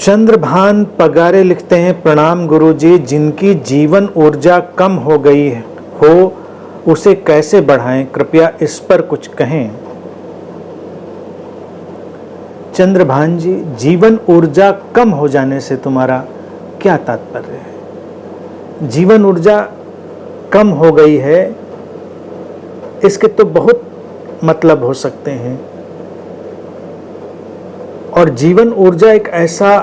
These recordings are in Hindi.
चंद्रभान पगारे लिखते हैं, प्रणाम गुरुजी, जिनकी जीवन ऊर्जा कम हो गई हो उसे कैसे बढ़ाएं, कृपया इस पर कुछ कहें। चंद्रभान जी, जीवन ऊर्जा कम हो जाने से तुम्हारा क्या तात्पर्य है? जीवन ऊर्जा कम हो गई है, इसके तो बहुत मतलब हो सकते हैं। और जीवन ऊर्जा एक ऐसा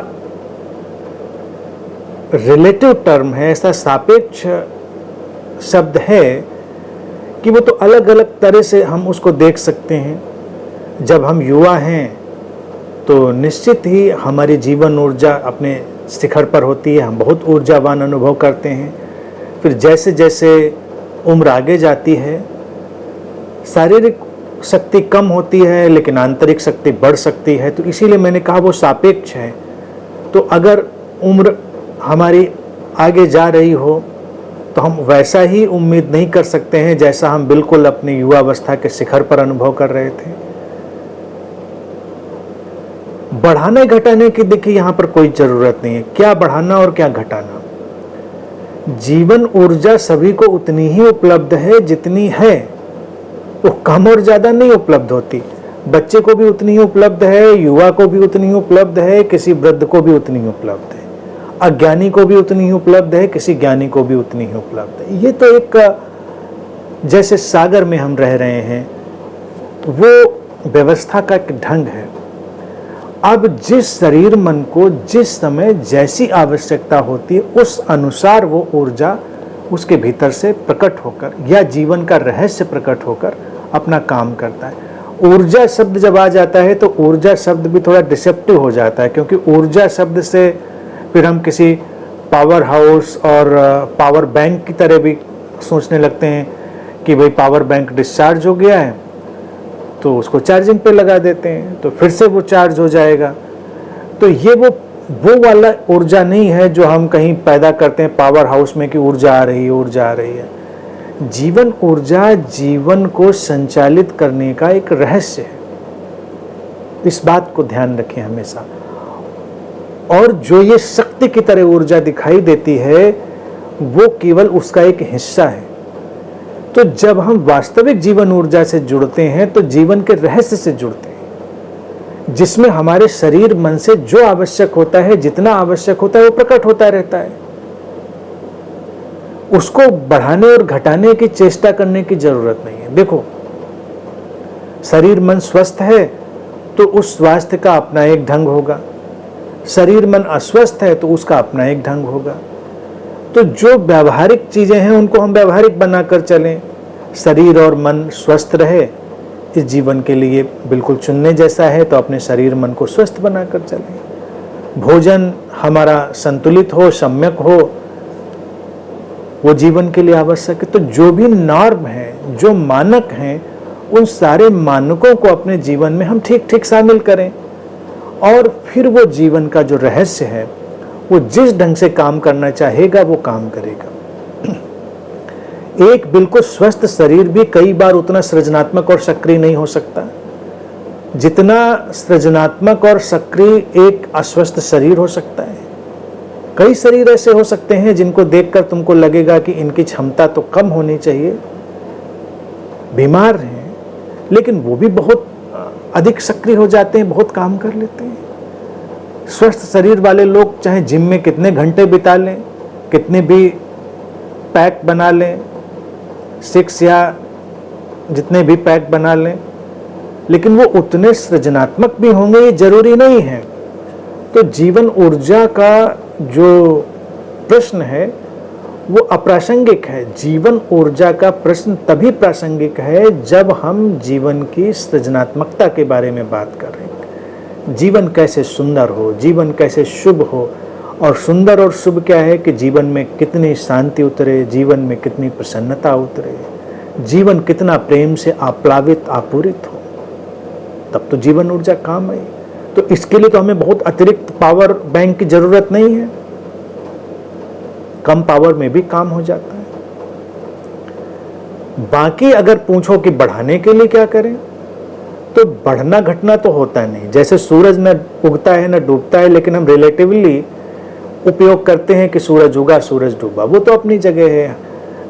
रिलेटिव टर्म है, ऐसा सापेक्ष शब्द है कि वो तो अलग अलग तरह से हम उसको देख सकते हैं। जब हम युवा हैं तो निश्चित ही हमारी जीवन ऊर्जा अपने शिखर पर होती है, हम बहुत ऊर्जावान अनुभव करते हैं। फिर जैसे जैसे उम्र आगे जाती है, शारीरिक शक्ति कम होती है लेकिन आंतरिक शक्ति बढ़ सकती है। तो इसीलिए मैंने कहा वो सापेक्ष है। तो अगर उम्र हमारी आगे जा रही हो तो हम वैसा ही उम्मीद नहीं कर सकते हैं जैसा हम बिल्कुल अपनी युवावस्था के शिखर पर अनुभव कर रहे थे। बढ़ाने घटाने की देखिए यहाँ पर कोई जरूरत नहीं है। क्या बढ़ाना और क्या घटाना, जीवन ऊर्जा सभी को उतनी ही उपलब्ध है जितनी है, वो कम और ज्यादा नहीं उपलब्ध होती। बच्चे को भी उतनी ही उपलब्ध है, युवा को भी उतनी ही उपलब्ध है, किसी वृद्ध को भी उतनी ही उपलब्ध है, अज्ञानी को भी उतनी ही उपलब्ध है, किसी ज्ञानी को भी उतनी ही उपलब्ध है। ये तो एक जैसे सागर में हम रह रहे हैं, वो व्यवस्था का एक ढंग है। अब जिस शरीर मन को जिस समय जैसी आवश्यकता होती है उस अनुसार वो ऊर्जा उसके भीतर से प्रकट होकर या जीवन का रहस्य प्रकट होकर अपना काम करता है। ऊर्जा शब्द जब आ जाता है तो ऊर्जा शब्द भी थोड़ा डिसेप्टिव हो जाता है, क्योंकि ऊर्जा शब्द से फिर हम किसी पावर हाउस और पावर बैंक की तरह भी सोचने लगते हैं कि भाई पावर बैंक डिस्चार्ज हो गया है तो उसको चार्जिंग पे लगा देते हैं तो फिर से वो चार्ज हो जाएगा। तो ये वो वाला ऊर्जा नहीं है जो हम कहीं पैदा करते हैं पावर हाउस में कि ऊर्जा आ रही है, ऊर्जा आ रही है। जीवन ऊर्जा जीवन को संचालित करने का एक रहस्य है, इस बात को ध्यान रखें हमेशा। और जो ये शक्ति की तरह ऊर्जा दिखाई देती है वो केवल उसका एक हिस्सा है। तो जब हम वास्तविक जीवन ऊर्जा से जुड़ते हैं तो जीवन के रहस्य से जुड़ते हैं, जिसमें हमारे शरीर मन से जो आवश्यक होता है, जितना आवश्यक होता है वो प्रकट होता रहता है। उसको बढ़ाने और घटाने की चेष्टा करने की जरूरत नहीं है। देखो, शरीर मन स्वस्थ है तो उस स्वास्थ्य का अपना एक ढंग होगा, शरीर मन अस्वस्थ है तो उसका अपना एक ढंग होगा। तो जो व्यावहारिक चीजें हैं उनको हम व्यावहारिक बनाकर चलें। शरीर और मन स्वस्थ रहे, इस जीवन के लिए बिल्कुल चुनने जैसा है, तो अपने शरीर मन को स्वस्थ बनाकर चलें। भोजन हमारा संतुलित हो, सम्यक हो, वो जीवन के लिए आवश्यक है। तो जो भी नॉर्म है, जो मानक हैं, उन सारे मानकों को अपने जीवन में हम ठीक ठीक शामिल करें और फिर वो जीवन का जो रहस्य है वो जिस ढंग से काम करना चाहेगा वो काम करेगा। एक बिल्कुल स्वस्थ शरीर भी कई बार उतना सृजनात्मक और सक्रिय नहीं हो सकता जितना सृजनात्मक और सक्रिय एक अस्वस्थ शरीर हो सकता है। कई शरीर ऐसे हो सकते हैं जिनको देखकर तुमको लगेगा कि इनकी क्षमता तो कम होनी चाहिए, बीमार हैं, लेकिन वो भी बहुत अधिक सक्रिय हो जाते हैं, बहुत काम कर लेते हैं। स्वस्थ शरीर वाले लोग चाहे जिम में कितने घंटे बिता लें, कितने भी पैक बना लें, 6 या जितने भी पैक बना लें, लेकिन वो उतने सृजनात्मक भी होंगे ये जरूरी नहीं है। तो जीवन ऊर्जा का जो प्रश्न है वो अप्रासंगिक है। जीवन ऊर्जा का प्रश्न तभी प्रासंगिक है जब हम जीवन की सृजनात्मकता के बारे में बात कर रहे हैं। जीवन कैसे सुंदर हो, जीवन कैसे शुभ हो, और सुंदर और शुभ क्या है कि जीवन में कितनी शांति उतरे, जीवन में कितनी प्रसन्नता उतरे, जीवन कितना प्रेम से आप्लावित आपूरित हो, तब तो जीवन ऊर्जा काम आई। तो इसके लिए तो हमें बहुत अतिरिक्त पावर बैंक की जरूरत नहीं है, कम पावर में भी काम हो जाता है। बाकी अगर पूछो कि बढ़ाने के लिए क्या करें, तो बढ़ना घटना तो होता नहीं, जैसे सूरज न उगता है न डूबता है, लेकिन हम रिलेटिवली उपयोग करते हैं कि सूरज उगा सूरज डूबा, वो तो अपनी जगह है,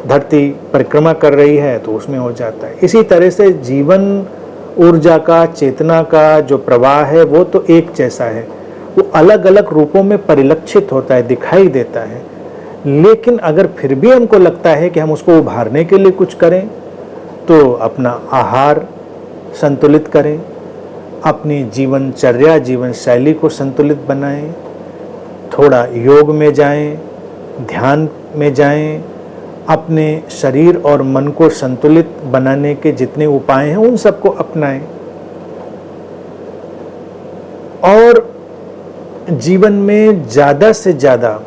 धरती परिक्रमा कर रही है तो उसमें हो जाता है। इसी तरह से जीवन ऊर्जा का, चेतना का जो प्रवाह है वो तो एक जैसा है, वो अलग अलग रूपों में परिलक्षित होता है, दिखाई देता है। लेकिन अगर फिर भी हमको लगता है कि हम उसको उभारने के लिए कुछ करें, तो अपना आहार संतुलित करें, अपनी जीवनचर्या, जीवन शैली को संतुलित बनाएं, थोड़ा योग में जाएं, ध्यान में जाएं, अपने शरीर और मन को संतुलित बनाने के जितने उपाय हैं उन सबको अपनाएं, और जीवन में ज़्यादा से ज़्यादा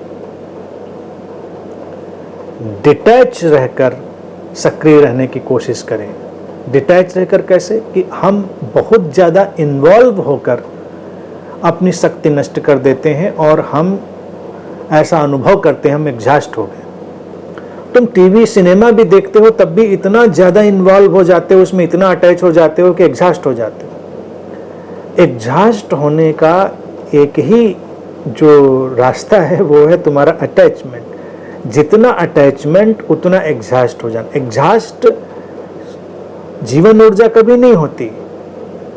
डिटैच रहकर सक्रिय रहने की कोशिश करें। डिटैच रहकर कैसे? कि हम बहुत ज़्यादा इन्वॉल्व होकर अपनी शक्ति नष्ट कर देते हैं और हम ऐसा अनुभव करते हैं हम एग्जॉस्ट हो गए। तुम टीवी सिनेमा भी देखते हो तब भी इतना ज़्यादा इन्वॉल्व हो जाते हो, उसमें इतना अटैच हो जाते हो कि एग्जॉस्ट हो जाते हो। एग्जॉस्ट होने का एक ही जो रास्ता है वो है तुम्हारा अटैचमेंट। जितना अटैचमेंट उतना एग्जॉस्ट हो जाना। एग्जॉस्ट जीवन ऊर्जा कभी नहीं होती,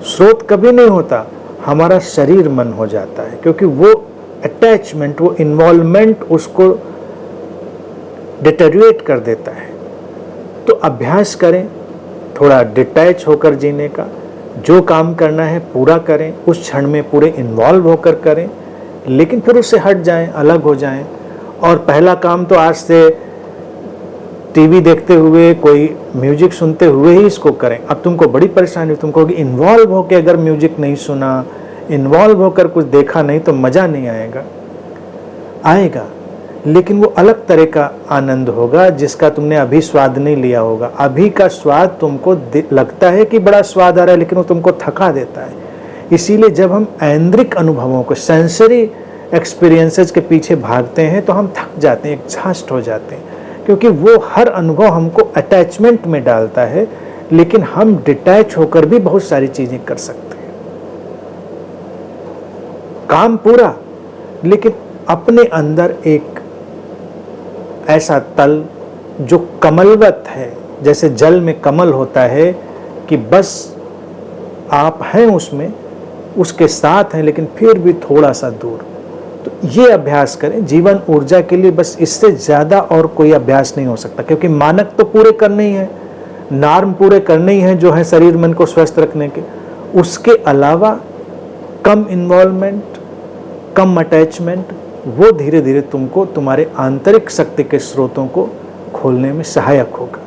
स्रोत कभी नहीं होता, हमारा शरीर मन हो जाता है, क्योंकि वो अटैचमेंट, वो इन्वॉल्वमेंट उसको डिटेरियोरेट कर देता है। तो अभ्यास करें थोड़ा डिटैच होकर जीने का, जो काम करना है पूरा करें, उस क्षण में पूरे इन्वॉल्व होकर करें, लेकिन फिर उससे हट जाएं, अलग हो जाएं। और पहला काम तो आज से टीवी देखते हुए, कोई म्यूजिक सुनते हुए ही इसको करें। अब तुमको बड़ी परेशानी, तुमको होगी इन्वॉल्व होकर अगर म्यूजिक नहीं सुना, इन्वॉल्व होकर कुछ देखा नहीं तो मज़ा नहीं आएगा। आएगा लेकिन वो अलग तरह का आनंद होगा जिसका तुमने अभी स्वाद नहीं लिया होगा। अभी का स्वाद तुमको लगता है कि बड़ा स्वाद आ रहा है, लेकिन वो तुमको थका देता है। इसीलिए जब हम ऐन्द्रिक अनुभवों को, सेंसरी एक्सपीरियंसेस के पीछे भागते हैं तो हम थक जाते हैं, एग्जॉस्ट हो जाते हैं, क्योंकि वो हर अनुभव हमको अटैचमेंट में डालता है। लेकिन हम डिटैच होकर भी बहुत सारी चीज़ें कर सकते हैं, काम पूरा, लेकिन अपने अंदर एक ऐसा तल जो कमलवत है, जैसे जल में कमल होता है कि बस आप हैं उसमें, उसके साथ हैं, लेकिन फिर भी थोड़ा सा दूर। तो ये अभ्यास करें जीवन ऊर्जा के लिए। बस इससे ज़्यादा और कोई अभ्यास नहीं हो सकता, क्योंकि मानक तो पूरे करने ही हैं, नॉर्म पूरे करने ही हैं जो है शरीर मन को स्वस्थ रखने के। उसके अलावा कम इन्वॉल्वमेंट, कम अटैचमेंट, वो धीरे धीरे तुमको तुम्हारे आंतरिक शक्ति के स्रोतों को खोलने में सहायक होगा।